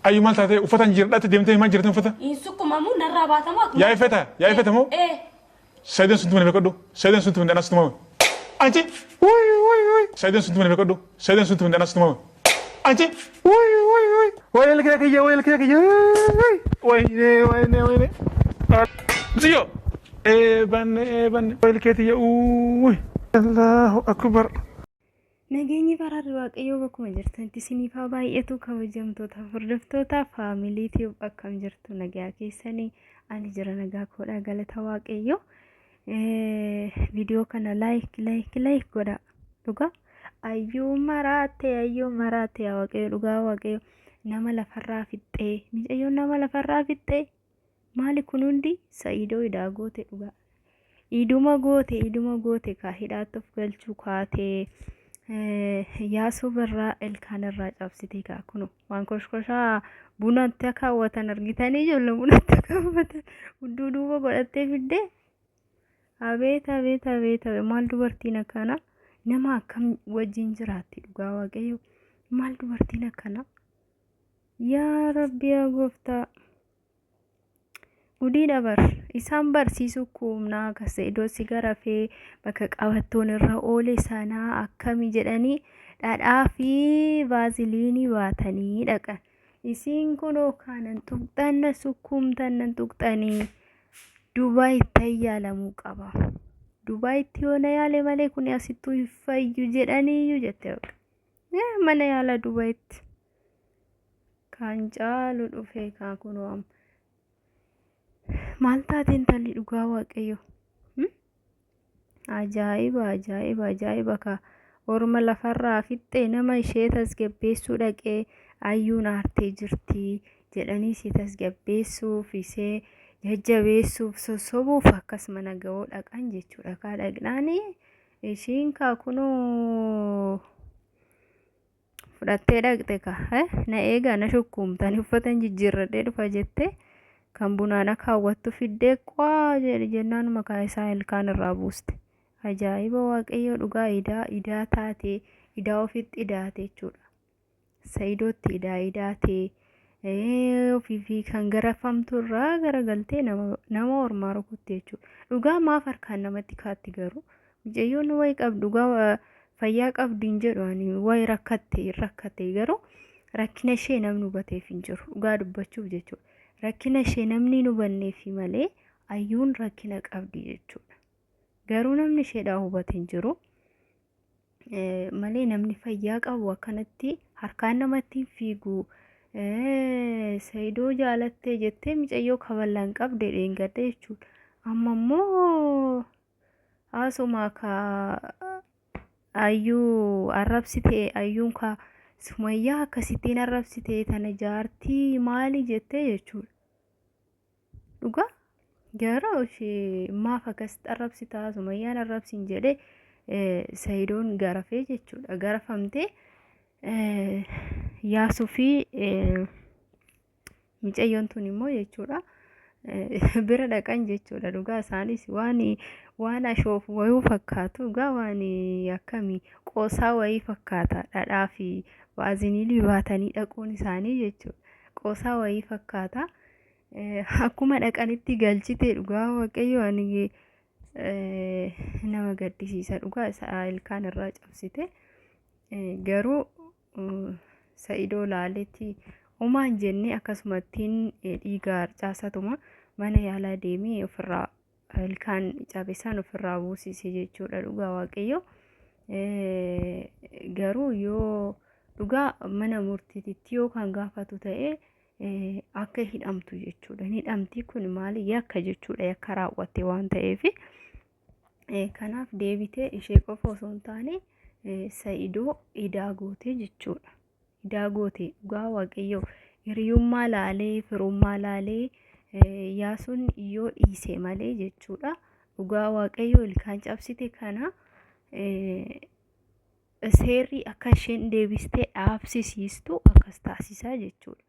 Ayyuu maal taatee uffatan jirdhaatti deemtee maal jirtan uffata? Insukkumamu narraa baatamu akkuma. Yaa ifeta moo? Saydeen sun tumane beekadhu. Saydeen sun tumane anas tumame. Anchi saydeen sun tumane beekadhu. Saydeen sun tumane anas tumame. Anchi wayne kiyya wayne. Ziyo banne wayne keetiyya Allahu akbar. Nageenyi fararri waaqayyoo bakkuma jirtanitti isiniif haa baay'atu kabajamtoota hordoftoota faamilii Tiyuub akkam jirtu nagaa keessanii ani jira nagaa koodha galata waaqayyoo. Viidiyoo kana laayik godha dhugaa ayyuu maraate waaqayyo dhugaa waaqayyo nama lafarraa fixxee miicayyoon nama lafarraa fixxee maali kun hundi Sa'iidoo hidhaa goote dhugaa iduma goote ka hidhaatti of galchuu kaatee yaasuu birraa ilkaanirraa cabsitee kaa kunu waan koshkoshaa bunatti kaawwatan argitanii ijoollee bunatti kaawwatan hudduu duuba godhattee fiddee abeet maal dubartiin akkana nama akkam wajjin jiraatti dhugaa waaqayyo maal dubartiin akkana yaa rabbi yaa gooftaa gudii dabar isaan barsiisuu kumnaa Sa'iidoo sigara fee bakka qabattoon irra oole sanaa akkami jedhanii dhadhaa fi vaaziliinii baatanii dhaqan. Isiin kunoo kanan tuqxanna sukkumtannan tuqxanii Dubaayitti yaalamuu qaba. Dubaayitti yoo na yaale malee kun asittuu hin fayyu jedhaniiyyuu jette mana yaala Dubaayitti kan caalu dhufee kaa kunoo amma. Maal taateen talli dhugaa waaqayyo ajaa'iba ka orma lafarraa fixxee nama ishee tasgabbeessuu dhaqee ayyuun aartee jirti jedhanii ishee tasgabbeessuuf ishee jajjabeessuuf sossobuuf akkasuma nagahoo dhaqan jechuudha kaa dhaqnaanii ishiin kaa kunoo fudhattee dhaqxe ka na eegaa na shukkuumtanii uffatan jijjiirradhee dhufa jettee kan bunaana kaawwattu fiddee qwaa jennaan maqaa isaa ilkaan irraa buuste ajaa'iba waaqayyo dhugaa idaa taate idaa ofitti idaate jechuudha Sa'iidootti idaate ofii kan garafamtu irraa garagaltee nama ormaa rukutte jechuudha dhugaa maaf harkaan namatti kaatti garuu mucayyoon wayi qabdu dhugaa fayyaa qabdiin jedhu wayi rakkatte garuu rakkina ishee namni hubateef hin jiru dhugaa dubbachuuf jechuudha. Rakkina ishee namni nu banneefi malee ayyuun rakkina qabdi jechuudha. Garuu namni isheedhaa hubate hin jiru malee namni fayyaa qabu akkanatti harkaan namatti fiigu Sa'iidoo jaalattee jettee micayyoo kaballaan qabde dheengadde jechuudha. Amma immoo haasumaa ka ayyuu arrabsitee ayyuun ka Sumayyaa akkasittiin arrabsitee tana jaartii maali jettee jechuudha. Dhugaa garuu ishee maaf akkasitti arrabsitaa Sumayyaan arrabsiin jedhee Sa'iidoon garafee jechuudha. Garafamtee yaasuu fi micayyoon tun immoo jechuudha bira dhaqan jechuudha. Dhugaa isaanis waan ashoofu wayuu fakkaatu dhugaa waan akkamii qoosaa wayii fakkaata dhadhaa fi vaaziliinii baatanii dhaquun isaanii jechuudha. Qoosaa wayii fakkaata akkuma dhaqanitti galchite dhugaa waaqayyo ani nama gaddisiisa dhugaa isaa ilkaan irraa cabsite garuu Sa'iidoo laaletti umaan jennee akkasumattiin dhiiga harcaasatuma mana yaalaa deemee ofirraa ilkaan cabeessan ofirraa buusise jechuudha dhugaa waaqayyo garuu yoo dhugaa mana murtiitti yoo kan gaafatu ta'e akka hidhamtu jechuudha. Hidhamtii kun maali yakka jechuudha yakka raawwatte waan ta'eef kanaaf deebitee ishee qofa osoo hin taane Sa'iidoo idaa goote jechuudha. Idaa goote dhugaa waaqayyo hiriyummaa laalee firummaa laalee yaasuun yoo dhiise malee jechuudha. Dhugaa waaqayyo ilkaan cabsite kana seerri akka isheen deebistee dhaabsisiistu akkas taasisaa jechuudha.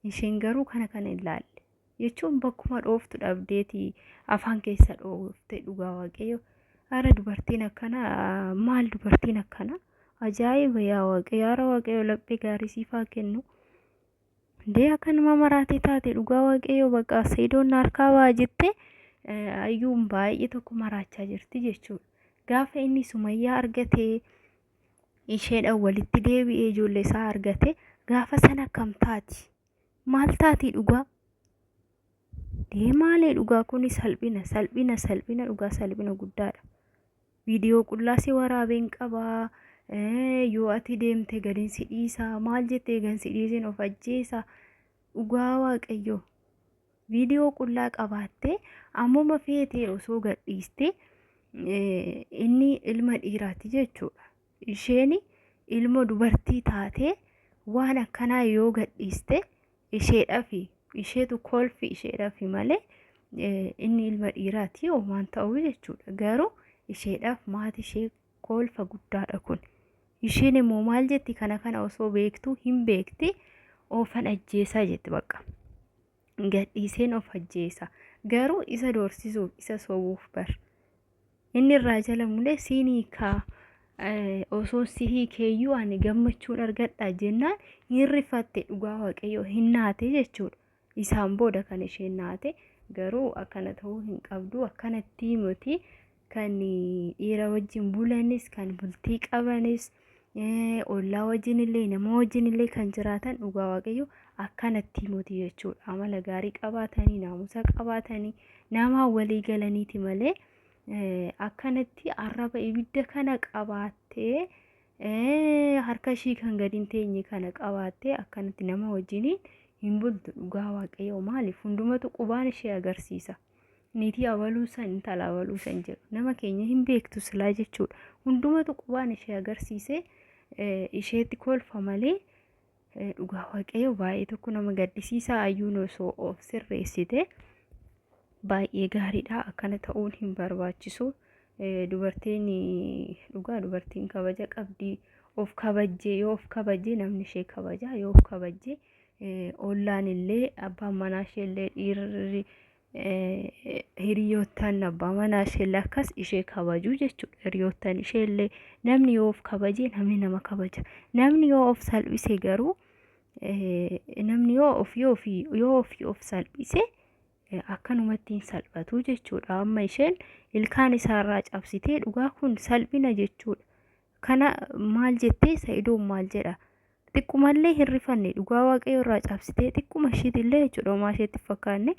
Isheen garuu kana hin laalle jechuun bakkuma dhooftu dhabdeeti afaan keessa dhoofte dhugaa waaqayyo. Ara dubartiin akkana maal dubartiin akkana ajaa'iba yaa waaqayyo. Ara waaqayyo laphee gaarii siifaa kennu Ndee akkanuma maraatee taate dhugaa waaqayyoo bakka Saidoon harkaa ba'aa jettee ayyuun baay'ee tokko maraachaa jirti jechuudha. Gaafa inni Sumayyaa argatee isheedhaan walitti deebi'ee ijoollee isaa argate gaafa sana akkam taati? Maal taati dhugaa? Deemaalee dhugaa kuni salphina dhugaa salphina guddaadha. Viidiyoo qullaasii waraabeen qabaa. Yoo ati deemte gadiin si dhiisa maal jettee gan si dhiiseen of ajjeesa dhugaa waaqayyoo. Viidiyoo qullaa qabaattee ammuma feetee osoo gadhiiste inni ilma dhiiraati jechuudha. Isheen ilma dubartii taatee waan akkanaa yoo gadhiiste isheetu kolfi isheedhaaf malee inni ilma dhiiraati waan ta'u jechuudha. Garuu isheedhaaf maatii ishee kolfa guddaadha kun. Isheen immoo maal jetti kana osoo beektuu hin beekti ofan ajjeesaa jetti bakka. Gadhiiseen of ajjeesa. Garuu isa doorsisuuf isa sobuuf bar. Inni irraa jala mulee siinii kaa osoo sihii keeyyuu ani gammachuun argadhaa jennaan hin rifatte dhugaa waaqayyoo hin naate jechuudha. Isaan booda kan isheen naate garuu akkana ta'uu hin qabdu akkanatti miti kan dhiira wajjin bulanis kan bultii qabanis ollaa wajjin illee nama wajjin illee kan jiraatan dhugaa waaqayyoo akkanatti miti jechuudha. Amala gaarii qabaatanii naamusa qabaatanii nama walii galaniiti malee akkanatti arraba ibidda kana qabaattee harka ishii kan gadi hin teenye kana qabaattee akkanatti nama wajjiniin hin bultu dhugaa waaqayyoo. Maaliif hundumatu qubaan ishee agarsiisa. Niitii abaluusan intala abaluusan jedhu nama keenya hin beektu silaa jechuudha. Hundumatu qubaan ishee agarsiisee isheetti kolfa malee dhugaa waaqayyoo baay'ee tokko nama gaddisiisaa. Ayyuun osoo of sirreessite baay'ee gaariidha. Akkana ta'uun hin barbaachisu. Dubartiin kabaja qabdi. Of kabajjee yoo of kabajjee namni ishee kabaja. Yoo of kabajjee ollaan illee abbaan manaa ishee illee dhiirri hiriyoottan abbaa manaa ishee illee akkas ishee kabaju jechuudha. Hiriyoottan ishee illee namni yoo of kabajee namni nama kabaja. Namni yoo of salphise garuu namni yoo ofii of salphise akkanumatti hin salphatu jechuudha. Amma isheen ilkaan isaarraa cabsitee dhugaa kun salphina jechuudha. Kana maal jettee Saidoon maal jedha? Xiqqumallee hin rifanne dhugaa waaqayyoo irraa cabsitee xiqquma ishiitillee jechuudha homaa isheetti fakkaanne.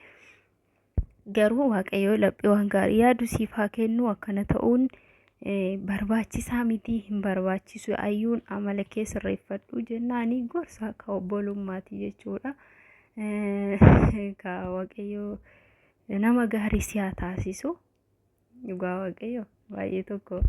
Garuu waaqayyoo laphee waan gaarii yaadu siif haa kennu. Akkana ta'uun barbaachisaa miti hin barbaachisu. Ayyuun amala kee sirreeffadhu jennaanii gorsa ka obbolummaati jechuudha. Ka waaqayyoo nama gaarii si haa taasisu. Dhugaa waaqayyoo baay'ee tokko